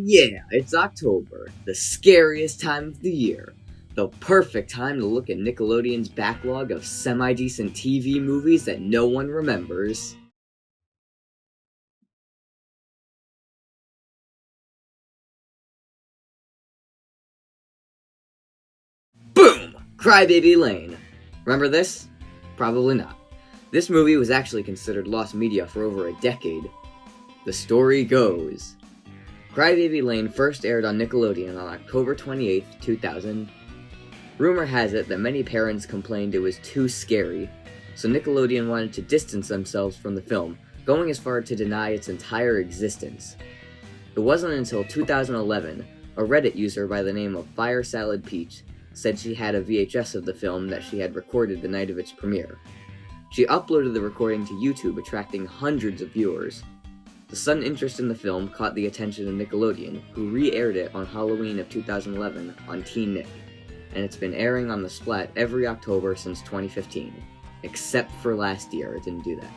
Yeah, it's October, the scariest time of the year. The perfect time to look at Nickelodeon's backlog of semi-decent TV movies that no one remembers. Boom! Crybaby Lane. Remember this? Probably not. This movie was actually considered lost media for over a decade. The story goes. Crybaby Lane first aired on Nickelodeon on October 28, 2000. Rumor has it that many parents complained it was too scary, so Nickelodeon wanted to distance themselves from the film, going as far to deny its entire existence. It wasn't until 2011, a Reddit user by the name of Fire Salad Peach said she had a VHS of the film that she had recorded the night of its premiere. She uploaded the recording to YouTube, attracting hundreds of viewers. The sudden interest in the film caught the attention of Nickelodeon, who re-aired it on Halloween of 2011 on Teen Nick, and it's been airing on the Splat every October since 2015, except for last year, it didn't do that.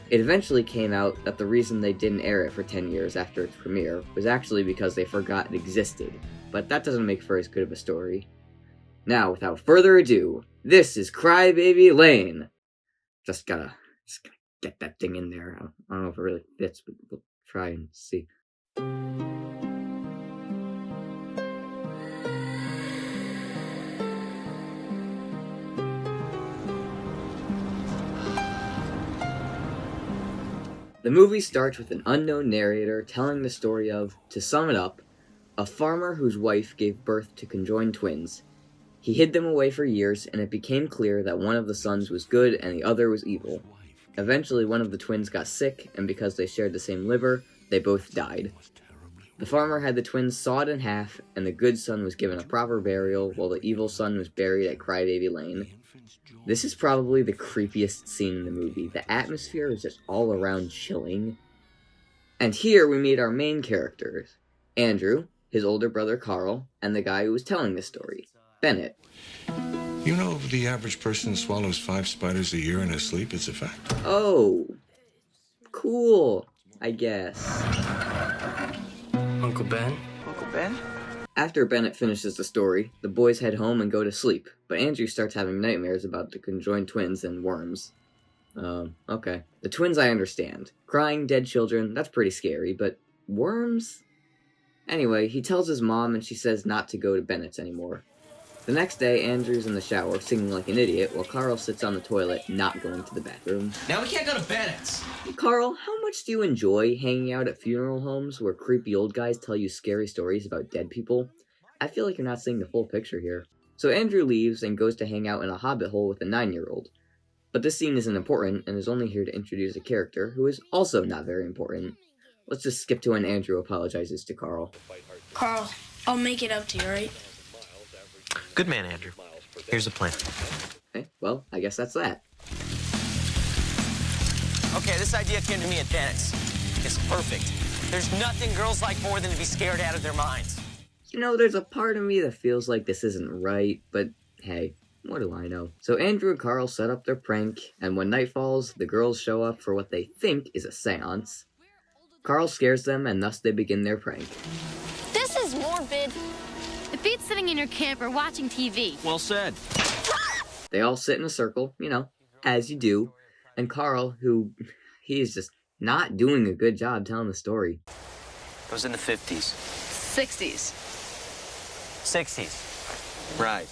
It eventually came out that the reason they didn't air it for 10 years after its premiere was actually because they forgot it existed, but that doesn't make for as good of a story. Now, without further ado, this is Crybaby Lane! Just gotta get that thing in there. I don't know if it really fits, but we'll try and see. The movie starts with an unknown narrator telling the story of, to sum it up, a farmer whose wife gave birth to conjoined twins. He hid them away for years, and it became clear that one of the sons was good and the other was evil. Eventually, one of the twins got sick, and because they shared the same liver, they both died. The farmer had the twins sawed in half, and the good son was given a proper burial, while the evil son was buried at Crybaby Lane. This is probably the creepiest scene in the movie. The atmosphere is just all around chilling. And here we meet our main characters. Andrew, his older brother Carl, and the guy who was telling this story, Bennett. You know, the average person swallows 5 spiders a year in his sleep. It's a fact. Oh. Cool, I guess. Uncle Ben? Uncle Ben? After Bennett finishes the story, the boys head home and go to sleep, but Andrew starts having nightmares about the conjoined twins and worms. Okay. The twins I understand. Crying dead children, that's pretty scary, but worms? Anyway, he tells his mom and she says not to go to Bennett's anymore. The next day, Andrew's in the shower, singing like an idiot, while Carl sits on the toilet, not going to the bathroom. Now we can't go to Bennett's! Carl, how much do you enjoy hanging out at funeral homes where creepy old guys tell you scary stories about dead people? I feel like you're not seeing the full picture here. So Andrew leaves and goes to hang out in a hobbit hole with a 9-year-old. But this scene isn't important, and is only here to introduce a character who is also not very important. Let's just skip to when Andrew apologizes to Carl. Carl, I'll make it up to you, right? Good man, Andrew. Here's a plan. Okay, well, I guess that's that. Okay, this idea came to me at Bennett's. It's perfect. There's nothing girls like more than to be scared out of their minds. You know, there's a part of me that feels like this isn't right, but hey, what do I know? So Andrew and Carl set up their prank, and when night falls, the girls show up for what they think is a seance. Carl scares them, and thus they begin their prank. This is morbid. It beats sitting in your camper watching TV. Well said. They all sit in a circle, you know, as you do, and Carl, who, he is just not doing a good job telling the story. It was in the 50s. 60s. 60s. Right.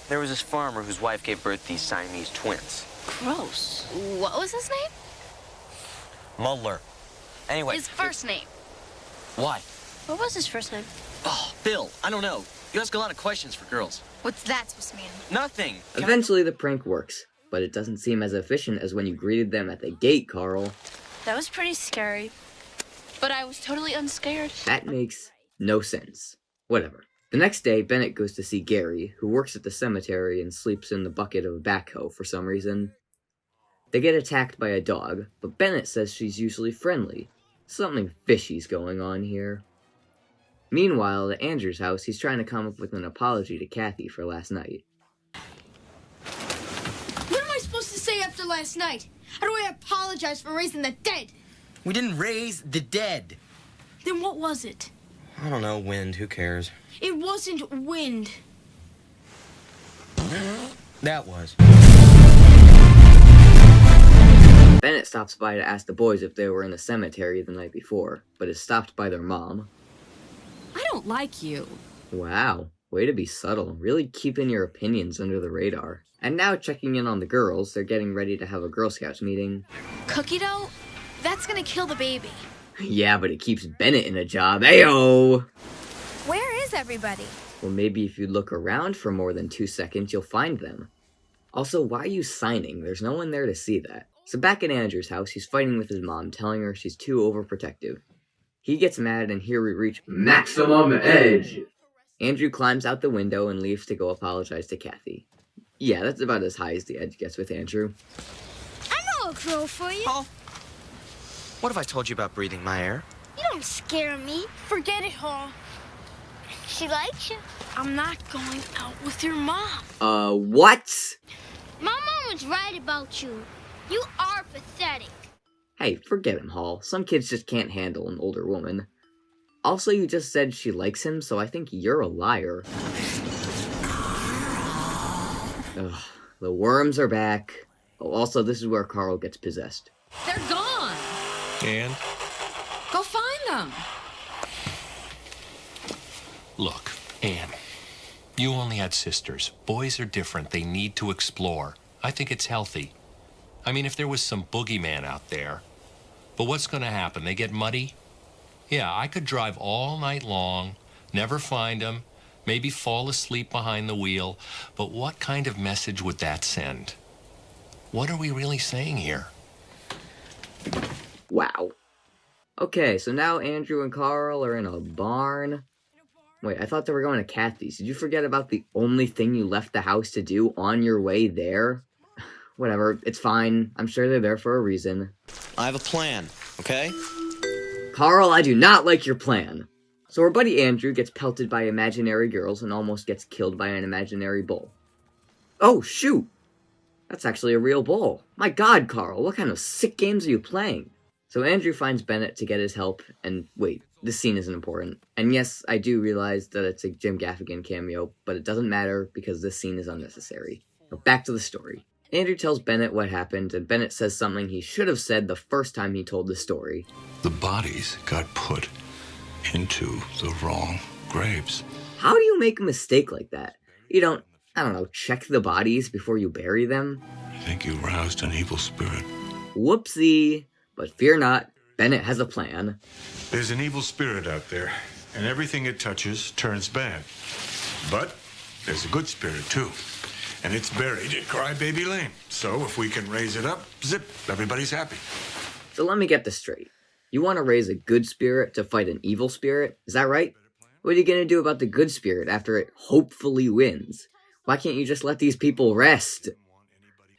There was this farmer whose wife gave birth to these Siamese twins. Gross. What was his name? Muller. Anyway. His first name. Why? What was his first name? Oh, Bill, I don't know. You ask a lot of questions for girls. What's that supposed to mean? Nothing. Eventually the prank works, but it doesn't seem as efficient as when you greeted them at the gate, Carl. That was pretty scary. But I was totally unscared. That makes no sense. Whatever. The next day, Bennett goes to see Gary, who works at the cemetery and sleeps in the bucket of a backhoe for some reason. They get attacked by a dog, but Bennett says she's usually friendly. Something fishy's going on here. Meanwhile, at Andrew's house, he's trying to come up with an apology to Kathy for last night. What am I supposed to say after last night? How do I apologize for raising the dead? We didn't raise the dead. Then what was it? I don't know, wind, who cares? It wasn't wind. That was. Bennett stops by to ask the boys if they were in the cemetery the night before, but is stopped by their mom. I don't like you. Wow, way to be subtle, really keeping your opinions under the radar. And now checking in on the girls, they're getting ready to have a Girl Scouts meeting. Cookie dough? That's gonna kill the baby. Yeah, but it keeps Bennett in a job, ayo! Where is everybody? Well, maybe if you look around for more than 2 seconds, you'll find them. Also, why are you signing? There's no one there to see that. So back at Andrew's house, he's fighting with his mom, telling her she's too overprotective. He gets mad, and here we reach maximum edge! Andrew climbs out the window and leaves to go apologize to Kathy. Yeah, that's about as high as the edge gets with Andrew. I know a girl for you. Paul, what if I told you about breathing my air? You don't scare me. Forget it, Hall. She likes you. I'm not going out with your mom. What? My mom was right about you. You are pathetic. Hey, forget him, Hall. Some kids just can't handle an older woman. Also, you just said she likes him, so I think you're a liar. Ugh, the worms are back. Oh, also, this is where Carl gets possessed. They're gone. And? Go find them. Look, Anne, you only had sisters. Boys are different. They need to explore. I think it's healthy. I mean, if there was some boogeyman out there. But what's going to happen? They get muddy? Yeah, I could drive all night long, never find them, maybe fall asleep behind the wheel. But what kind of message would that send? What are we really saying here? Wow. Okay, so now Andrew and Carl are in a barn. Wait, I thought they were going to Kathy's. Did you forget about the only thing you left the house to do on your way there? Whatever, it's fine. I'm sure they're there for a reason. I have a plan, okay? Carl, I do not like your plan. So our buddy Andrew gets pelted by imaginary girls and almost gets killed by an imaginary bull. Oh, shoot! That's actually a real bull. My god, Carl, what kind of sick games are you playing? So Andrew finds Bennett to get his help, and wait, this scene isn't important. And yes, I do realize that it's a Jim Gaffigan cameo, but it doesn't matter because this scene is unnecessary. Now back to the story. Andrew tells Bennett what happened, and Bennett says something he should have said the first time he told the story. The bodies got put into the wrong graves. How do you make a mistake like that? You don't, I don't know, check the bodies before you bury them? I think you roused an evil spirit. Whoopsie. But fear not, Bennett has a plan. There's an evil spirit out there, and everything it touches turns bad. But there's a good spirit, too. And it's buried at Crybaby Lane. So if we can raise it up, zip, everybody's happy. So let me get this straight. You want to raise a good spirit to fight an evil spirit? Is that right? What are you going to do about the good spirit after it hopefully wins? Why can't you just let these people rest?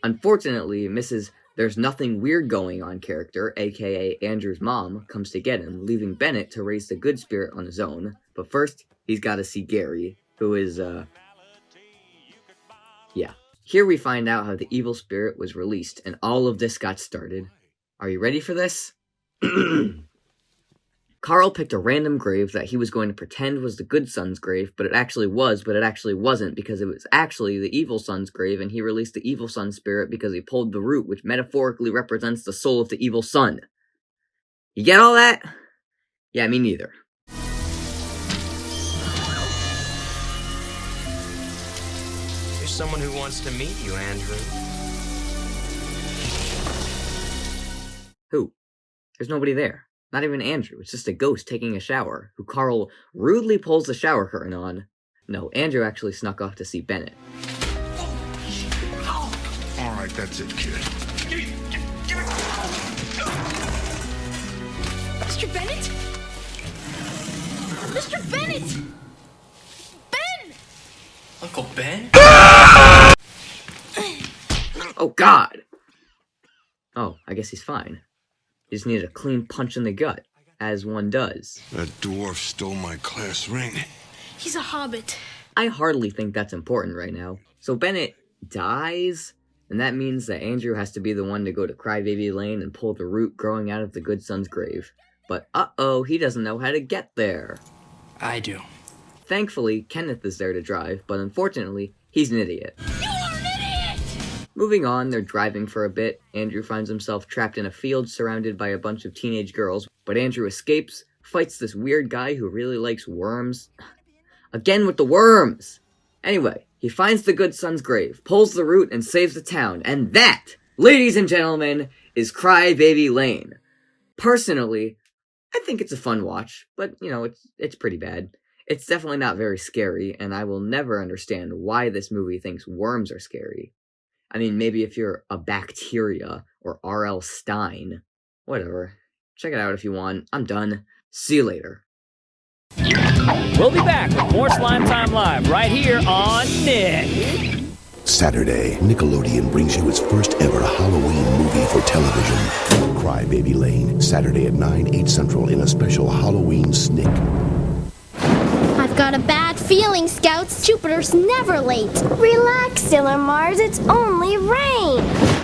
Unfortunately, Mrs. There's Nothing Weird Going On character, aka Andrew's mom, comes to get him, leaving Bennett to raise the good spirit on his own. But first, he's got to see Gary, who is, yeah. Here we find out how the evil spirit was released, and all of this got started. Are you ready for this? Carl picked a random grave that he was going to pretend was the good son's grave, but it actually wasn't, because it was actually the evil son's grave, and he released the evil son spirit because he pulled the root, which metaphorically represents the soul of the evil son. You get all that? Yeah, me neither. There's someone who wants to meet you, Andrew. Who? There's nobody there. Not even Andrew, it's just a ghost taking a shower, who Carl rudely pulls the shower curtain on. No, Andrew actually snuck off to see Bennett. All right, that's it, kid. Mr. Bennett? Mr. Bennett! Ben! Uncle Ben? Oh, God! Oh, I guess he's fine. He just needed a clean punch in the gut, as one does. That dwarf stole my class ring. He's a hobbit. I hardly think that's important right now. So Bennett dies, and that means that Andrew has to be the one to go to Crybaby Lane and pull the root growing out of the good son's grave. but uh-oh, he doesn't know how to get there. I do. Thankfully, Kenneth is there to drive, but unfortunately, he's an idiot. You are an idiot! Moving on, they're driving for a bit. Andrew finds himself trapped in a field surrounded by a bunch of teenage girls, but Andrew escapes, fights this weird guy who really likes worms. Again with the worms! Anyway, he finds the good son's grave, pulls the root, and saves the town, and that, ladies and gentlemen, is Cry Baby Lane. Personally, I think it's a fun watch, but, it's pretty bad. It's definitely not very scary, and I will never understand why this movie thinks worms are scary. I mean, maybe if you're a bacteria, or R.L. Stein. Whatever. Check it out if you want. I'm done. See you later. We'll be back with more Slime Time Live right here on Nick. Saturday, Nickelodeon brings you its first ever Halloween movie for television. Cry Baby Lane, Saturday at 9, 8 Central in a special Halloween snick. I've got a bad feeling, Scouts. Jupiter's never late. Relax, Sailor Mars. It's only rain.